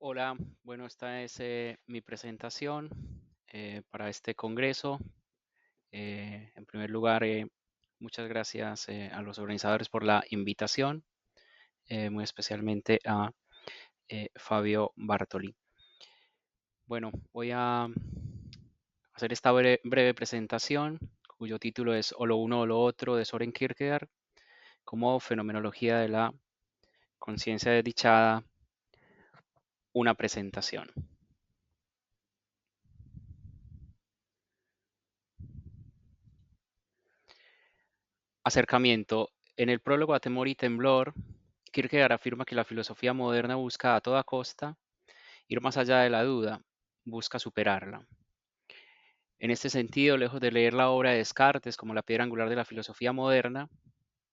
Hola, bueno, esta es mi presentación para este congreso. En primer lugar, muchas gracias a los organizadores por la invitación, muy especialmente a Fabio Bartoli. Bueno, voy a hacer esta breve presentación, cuyo título es O lo uno o lo otro de Soren Kierkegaard, como fenomenología de la conciencia desdichada, una presentación. Acercamiento. En el prólogo a Temor y Temblor, Kierkegaard afirma que la filosofía moderna busca a toda costa ir más allá de la duda, busca superarla. En este sentido, lejos de leer la obra de Descartes como la piedra angular de la filosofía moderna,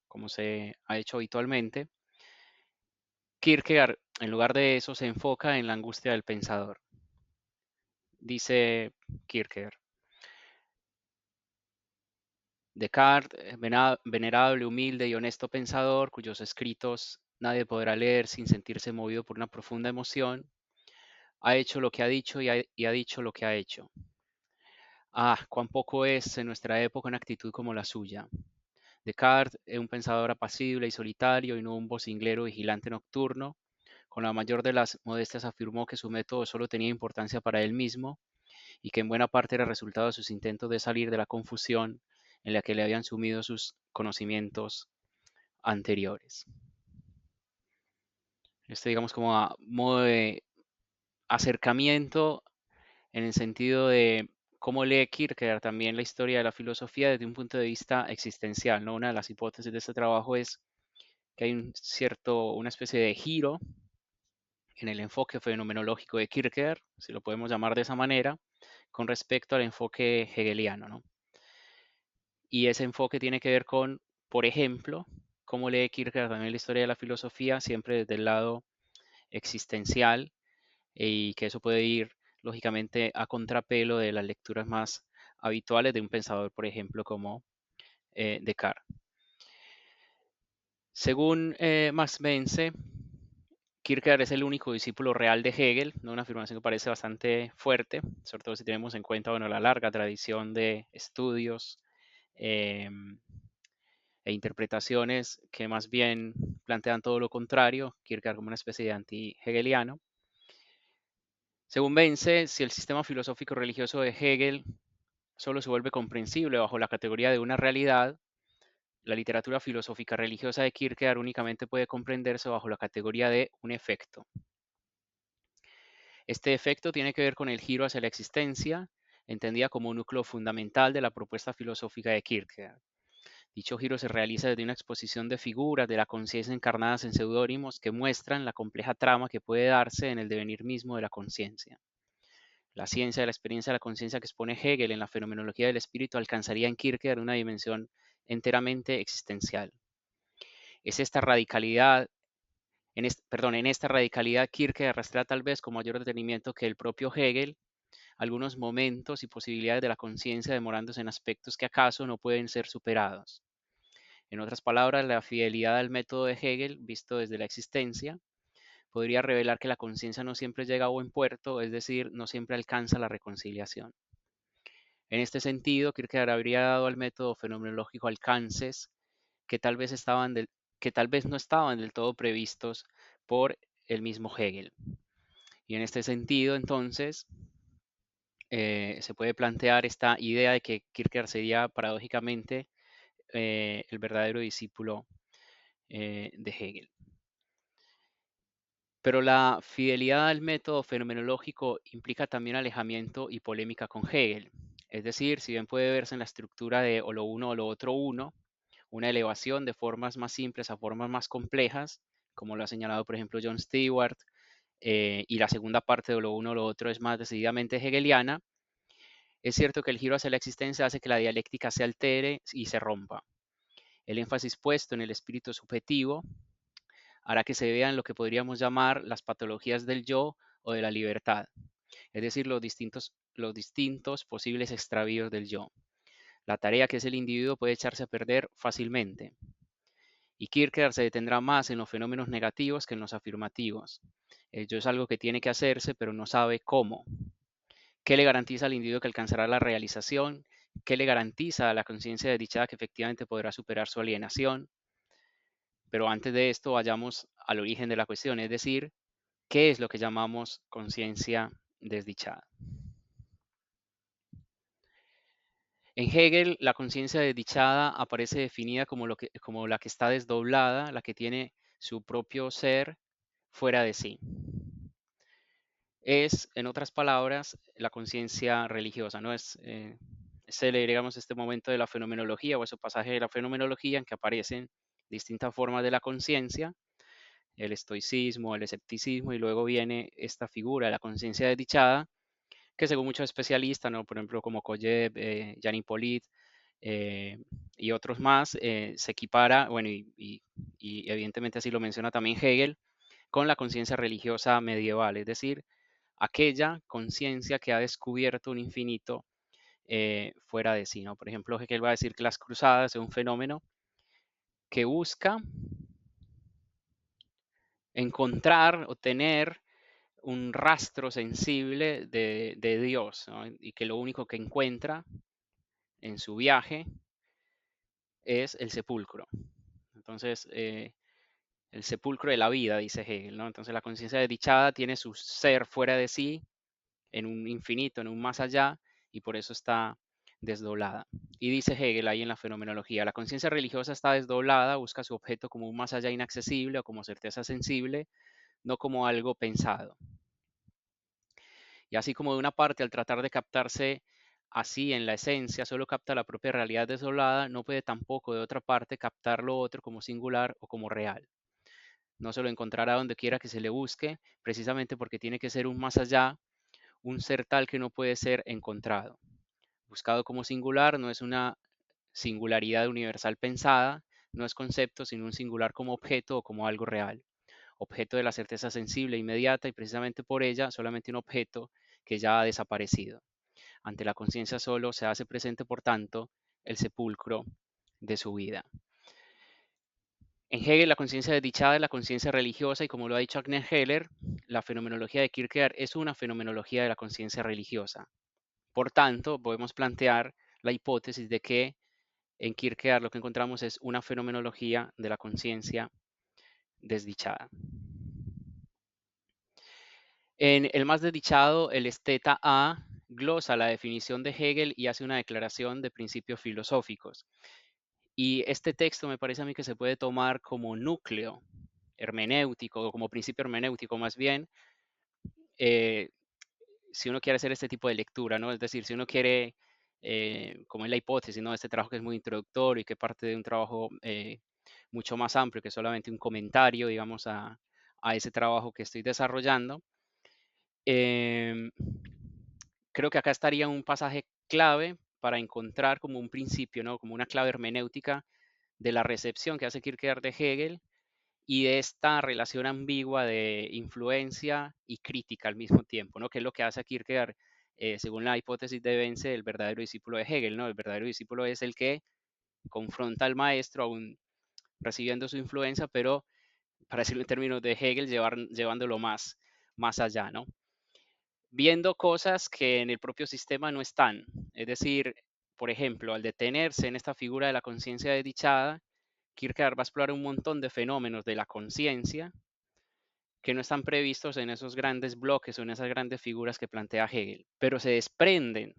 como se ha hecho habitualmente, Kierkegaard, en lugar de eso, se enfoca en la angustia del pensador. Dice Kierkegaard: Descartes, venerable, humilde y honesto pensador, cuyos escritos nadie podrá leer sin sentirse movido por una profunda emoción, ha hecho lo que ha dicho y ha dicho lo que ha hecho. Ah, cuán poco es en nuestra época una actitud como la suya. Descartes es un pensador apacible y solitario y no un vocinglero vigilante nocturno. Con la mayor de las modestias afirmó que su método solo tenía importancia para él mismo y que en buena parte era resultado de sus intentos de salir de la confusión en la que le habían sumido sus conocimientos anteriores. Digamos, como a modo de acercamiento en el sentido de cómo lee Kierkegaard también la historia de la filosofía desde un punto de vista existencial, ¿no? Una de las hipótesis de este trabajo es que hay una especie de giro en el enfoque fenomenológico de Kierkegaard, si lo podemos llamar de esa manera, con respecto al enfoque hegeliano, ¿no? Y ese enfoque tiene que ver con, por ejemplo, cómo lee Kierkegaard también la historia de la filosofía, siempre desde el lado existencial, y que eso puede ir lógicamente a contrapelo de las lecturas más habituales de un pensador, por ejemplo, como Descartes. Según Max Bense, Kierkegaard es el único discípulo real de Hegel, ¿no? Una afirmación que parece bastante fuerte, sobre todo si tenemos en cuenta, bueno, la larga tradición de estudios eh, e interpretaciones que más bien plantean todo lo contrario, Kierkegaard como una especie de anti-hegeliano. Según Bense, si el sistema filosófico religioso de Hegel solo se vuelve comprensible bajo la categoría de una realidad, la literatura filosófica religiosa de Kierkegaard únicamente puede comprenderse bajo la categoría de un efecto. Este efecto tiene que ver con el giro hacia la existencia, entendida como un núcleo fundamental de la propuesta filosófica de Kierkegaard. Dicho giro se realiza desde una exposición de figuras de la conciencia encarnadas en seudónimos que muestran la compleja trama que puede darse en el devenir mismo de la conciencia. La ciencia de la experiencia de la conciencia que expone Hegel en la fenomenología del espíritu alcanzaría en Kierkegaard una dimensión enteramente existencial. Es esta radicalidad, en esta radicalidad Kierkegaard arrastra tal vez con mayor detenimiento que el propio Hegel algunos momentos y posibilidades de la conciencia demorándose en aspectos que acaso no pueden ser superados. En otras palabras, la fidelidad al método de Hegel, visto desde la existencia, podría revelar que la conciencia no siempre llega a buen puerto, es decir, no siempre alcanza la reconciliación. En este sentido, Kierkegaard habría dado al método fenomenológico alcances que tal vez, que tal vez no estaban del todo previstos por el mismo Hegel. Y en este sentido, entonces, se puede plantear esta idea de que Kierkegaard sería paradójicamente el verdadero discípulo de Hegel. Pero la fidelidad al método fenomenológico implica también alejamiento y polémica con Hegel. Es decir, si bien puede verse en la estructura de o lo uno o lo otro uno, una elevación de formas más simples a formas más complejas, como lo ha señalado, por ejemplo, John Stewart, y la segunda parte de lo uno o lo otro es más decididamente hegeliana, es cierto que el giro hacia la existencia hace que la dialéctica se altere y se rompa. El énfasis puesto en el espíritu subjetivo hará que se vean lo que podríamos llamar las patologías del yo o de la libertad, es decir, los distintos posibles extravíos del yo. La tarea que es el individuo puede echarse a perder fácilmente. Y Kierkegaard se detendrá más en los fenómenos negativos que en los afirmativos. Ello es algo que tiene que hacerse, pero no sabe cómo. ¿Qué le garantiza al individuo que alcanzará la realización? ¿Qué le garantiza a la conciencia desdichada que efectivamente podrá superar su alienación? Pero antes de esto, vayamos al origen de la cuestión, es decir, ¿qué es lo que llamamos conciencia desdichada? En Hegel, la conciencia desdichada aparece definida como la que está desdoblada, la que tiene su propio ser fuera de sí. Es, en otras palabras, la conciencia religiosa, ¿no? Digamos, este momento de la fenomenología o ese pasaje de la fenomenología en que aparecen distintas formas de la conciencia, el estoicismo, el escepticismo, y luego viene esta figura de la conciencia desdichada, que según muchos especialistas, ¿no? Por ejemplo, como Koyev, Jan Hippolyte, y otros más, se equipara, bueno, y evidentemente así lo menciona también Hegel, con la conciencia religiosa medieval, es decir, aquella conciencia que ha descubierto un infinito fuera de sí, ¿no? Por ejemplo, Hegel va a decir que las cruzadas es un fenómeno que busca encontrar o tener un rastro sensible de Dios, ¿no? Y que lo único que encuentra en su viaje es el sepulcro. Entonces, el sepulcro de la vida, dice Hegel, ¿no? Entonces la conciencia desdichada tiene su ser fuera de sí, en un infinito, en un más allá, y por eso está desdoblada. Y dice Hegel ahí en la fenomenología, la conciencia religiosa está desdoblada, busca su objeto como un más allá inaccesible o como certeza sensible, no como algo pensado. Y así como de una parte, al tratar de captarse así en la esencia, solo capta la propia realidad desdoblada, no puede tampoco de otra parte captar lo otro como singular o como real. No se lo encontrará donde quiera que se le busque, precisamente porque tiene que ser un más allá, un ser tal que no puede ser encontrado. Buscado como singular no es una singularidad universal pensada, no es concepto, sino un singular como objeto o como algo real. Objeto de la certeza sensible e inmediata y precisamente por ella solamente un objeto que ya ha desaparecido. Ante la conciencia solo se hace presente, por tanto, el sepulcro de su vida. En Hegel, la conciencia desdichada es la conciencia religiosa y como lo ha dicho Agnes Heller, la fenomenología de Kierkegaard es una fenomenología de la conciencia religiosa. Por tanto, podemos plantear la hipótesis de que en Kierkegaard lo que encontramos es una fenomenología de la conciencia desdichada. En El más desdichado, el esteta A glosa la definición de Hegel y hace una declaración de principios filosóficos. Y este texto me parece a mí que se puede tomar como núcleo hermenéutico, o como principio hermenéutico más bien, eh, si uno quiere hacer este tipo de lectura, ¿no? Es decir, si uno quiere, como es la hipótesis, ¿no? Este trabajo que es muy introductorio y que parte de un trabajo mucho más amplio que solamente un comentario, digamos, a ese trabajo que estoy desarrollando. Em, Creo que acá estaría un pasaje clave para encontrar como un principio, ¿no? Como una clave hermenéutica de la recepción que hace Kierkegaard de Hegel y de esta relación ambigua de influencia y crítica al mismo tiempo, ¿no? Que es lo que hace a Kierkegaard, según la hipótesis de Vence, el verdadero discípulo de Hegel, ¿no? El verdadero discípulo es el que confronta al maestro aún recibiendo su influencia, pero para decirlo en términos de Hegel, llevándolo más allá, ¿no? Viendo cosas que en el propio sistema no están. Es decir, por ejemplo, al detenerse en esta figura de la conciencia desdichada, Kierkegaard va a explorar un montón de fenómenos de la conciencia que no están previstos en esos grandes bloques o en esas grandes figuras que plantea Hegel, pero se desprenden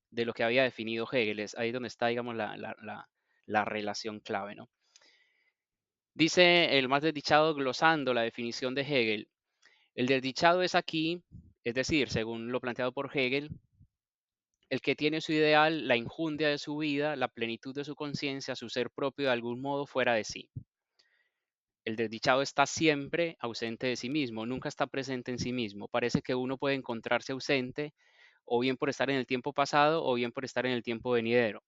de lo que había definido Hegel. Es ahí donde está, digamos, la relación clave, ¿no? Dice el más desdichado glosando la definición de Hegel. El desdichado es aquí, es decir, según lo planteado por Hegel, el que tiene su ideal, la injundia de su vida, la plenitud de su conciencia, su ser propio de algún modo fuera de sí. El desdichado está siempre ausente de sí mismo, nunca está presente en sí mismo. Parece que uno puede encontrarse ausente o bien por estar en el tiempo pasado o bien por estar en el tiempo venidero.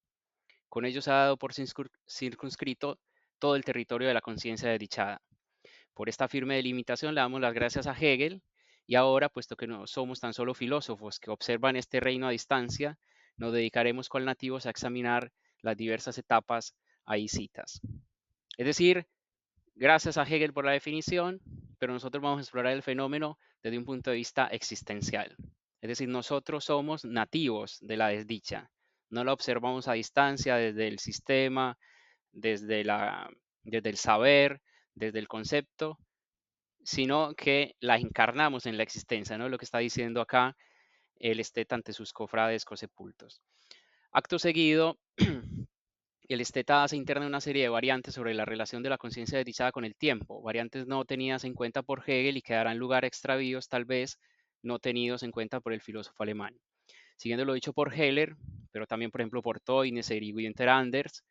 Con ello se ha dado por circunscrito todo el territorio de la conciencia desdichada. Por esta firme delimitación le damos las gracias a Hegel y ahora, puesto que no somos tan solo filósofos que observan este reino a distancia, nos dedicaremos con nativos a examinar las diversas etapas ahí citas. Es decir, gracias a Hegel por la definición, pero nosotros vamos a explorar el fenómeno desde un punto de vista existencial. Es decir, nosotros somos nativos de la desdicha, no la observamos a distancia desde el sistema, desde, desde el saber, desde el concepto, sino que la encarnamos en la existencia, ¿no? Lo que está diciendo acá el esteta ante sus cofrades cosepultos. Acto seguido, el esteta hace interna una serie de variantes sobre la relación de la conciencia desdichada con el tiempo, variantes no tenidas en cuenta por Hegel y que darán lugar a extravíos tal vez no tenidos en cuenta por el filósofo alemán. Siguiendo lo dicho por Heller, pero también por ejemplo por Toyneser y Günther Anders,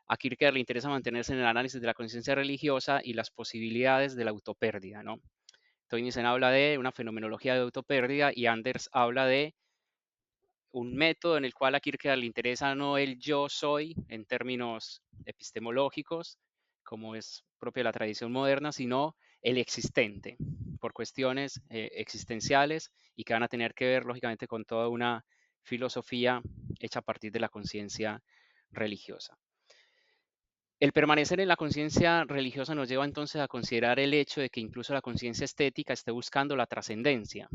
a Kierkegaard le interesa mantenerse en el análisis de la conciencia religiosa y las posibilidades de la autopérdida, ¿no? Toynisen habla de una fenomenología de autopérdida y Anders habla de un método en el cual a Kierkegaard le interesa no el yo soy en términos epistemológicos, como es propia de la tradición moderna, sino el existente, por cuestiones existenciales y que van a tener que ver, lógicamente, con toda una filosofía hecha a partir de la conciencia religiosa. El permanecer en la conciencia religiosa nos lleva entonces a considerar el hecho de que incluso la conciencia estética esté buscando la trascendencia.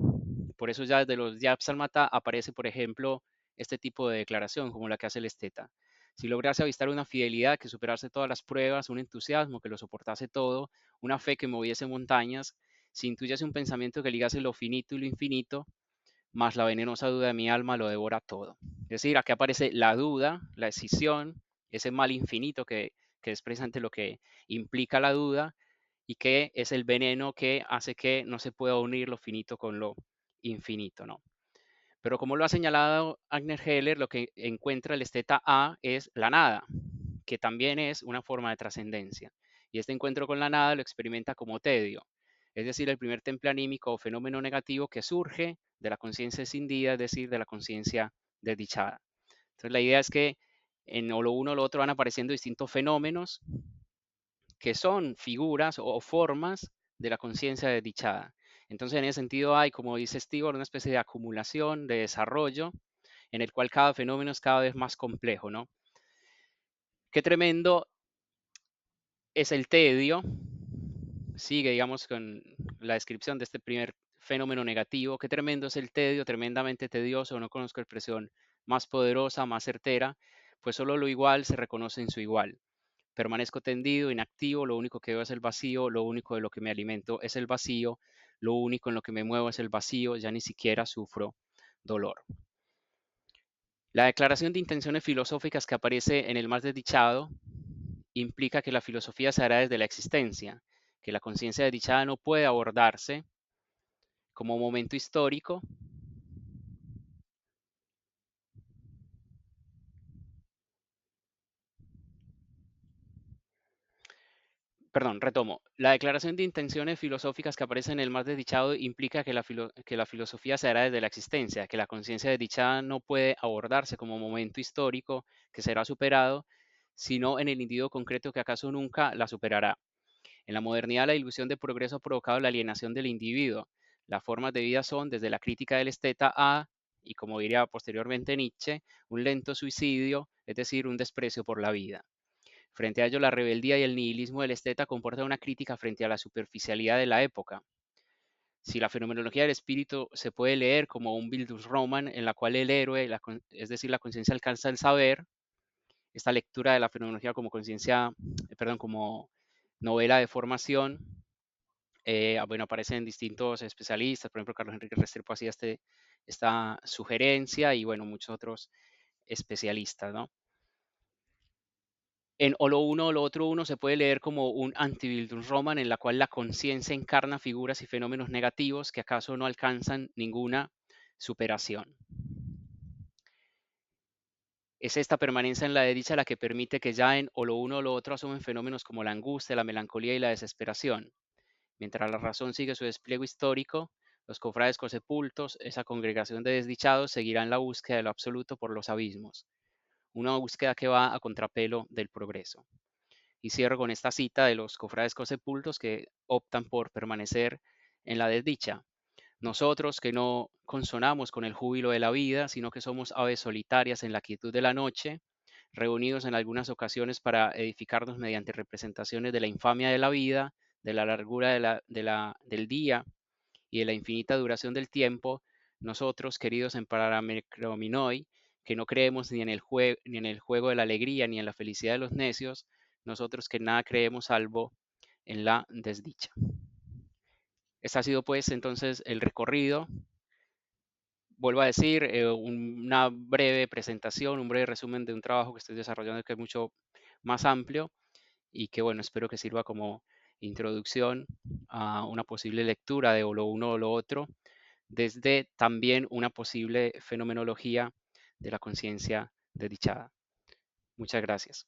Por eso ya desde los Yapsalmata aparece, por ejemplo, este tipo de declaración como la que hace el esteta. Si lograse avistar una fidelidad que superase todas las pruebas, un entusiasmo que lo soportase todo, una fe que moviese montañas, si intuyese un pensamiento que ligase lo finito y lo infinito, más la venenosa duda de mi alma lo devora todo. Es decir, aquí aparece la duda, la escisión, ese mal infinito que es precisamente lo que implica la duda y que es el veneno que hace que no se pueda unir lo finito con lo infinito, ¿no? Pero como lo ha señalado Agner Heller, lo que encuentra el esteta A es la nada, que también es una forma de trascendencia. Y este encuentro con la nada lo experimenta como tedio, es decir, el primer temple anímico o fenómeno negativo que surge de la conciencia escindida, es decir, de la conciencia desdichada. Entonces la idea es que en o lo uno o lo otro van apareciendo distintos fenómenos que son figuras o formas de la conciencia desdichada. Entonces, en ese sentido hay, como dice Stewart, una especie de acumulación, de desarrollo, en el cual cada fenómeno es cada vez más complejo, ¿no? Qué tremendo es el tedio. Sigue, digamos, con la descripción de este primer fenómeno negativo. Qué tremendo es el tedio, tremendamente tedioso. No conozco expresión más poderosa, más certera, pues solo lo igual se reconoce en su igual. Permanezco tendido, inactivo, lo único que veo es el vacío, lo único de lo que me alimento es el vacío, lo único en lo que me muevo es el vacío, ya ni siquiera sufro dolor. La declaración de intenciones filosóficas que aparece en el más desdichado implica que la filosofía se hará desde la existencia, que la conciencia desdichada no puede abordarse como momento histórico, perdón, retomo. La declaración de intenciones filosóficas que aparece en el más desdichado implica que la filosofía se hará desde la existencia, que la conciencia desdichada no puede abordarse como momento histórico que será superado, sino en el individuo concreto que acaso nunca la superará. En la modernidad, la ilusión de progreso ha provocado la alienación del individuo. Las formas de vida son, desde la crítica del esteta a, y como diría posteriormente Nietzsche, un lento suicidio, es decir, un desprecio por la vida. Frente a ello, la rebeldía y el nihilismo del esteta comportan una crítica frente a la superficialidad de la época. Si la fenomenología del espíritu se puede leer como un Bildungsroman en la cual el héroe, es decir, la conciencia alcanza el saber, esta lectura de la fenomenología como conciencia, perdón, como novela de formación, bueno, aparecen distintos especialistas, por ejemplo, Carlos Enrique Restrepo hacía esta sugerencia y bueno, muchos otros especialistas, ¿no? En o lo uno o lo otro uno se puede leer como un Antibildungsroman en la cual la conciencia encarna figuras y fenómenos negativos que acaso no alcanzan ninguna superación. Es esta permanencia en la desdicha la que permite que ya en o lo uno o lo otro asumen fenómenos como la angustia, la melancolía y la desesperación. Mientras la razón sigue su despliegue histórico, los cofrades cosepultos, esa congregación de desdichados, seguirán la búsqueda de lo absoluto por los abismos, una búsqueda que va a contrapelo del progreso. Y cierro con esta cita de los cofrades cosepultos que optan por permanecer en la desdicha. Nosotros que no consonamos con el júbilo de la vida, sino que somos aves solitarias en la quietud de la noche, reunidos en algunas ocasiones para edificarnos mediante representaciones de la infamia de la vida, de la largura del día y de la infinita duración del tiempo, nosotros, queridos en Paramecrominoi, que no creemos ni en el juego de la alegría ni en la felicidad de los necios, nosotros que nada creemos salvo en la desdicha. Este ha sido pues entonces el recorrido. Vuelvo a decir, una breve presentación, un breve resumen de un trabajo que estoy desarrollando que es mucho más amplio y que bueno, espero que sirva como introducción a una posible lectura de o lo uno o lo otro, desde también una posible fenomenología de la conciencia desdichada. Muchas gracias.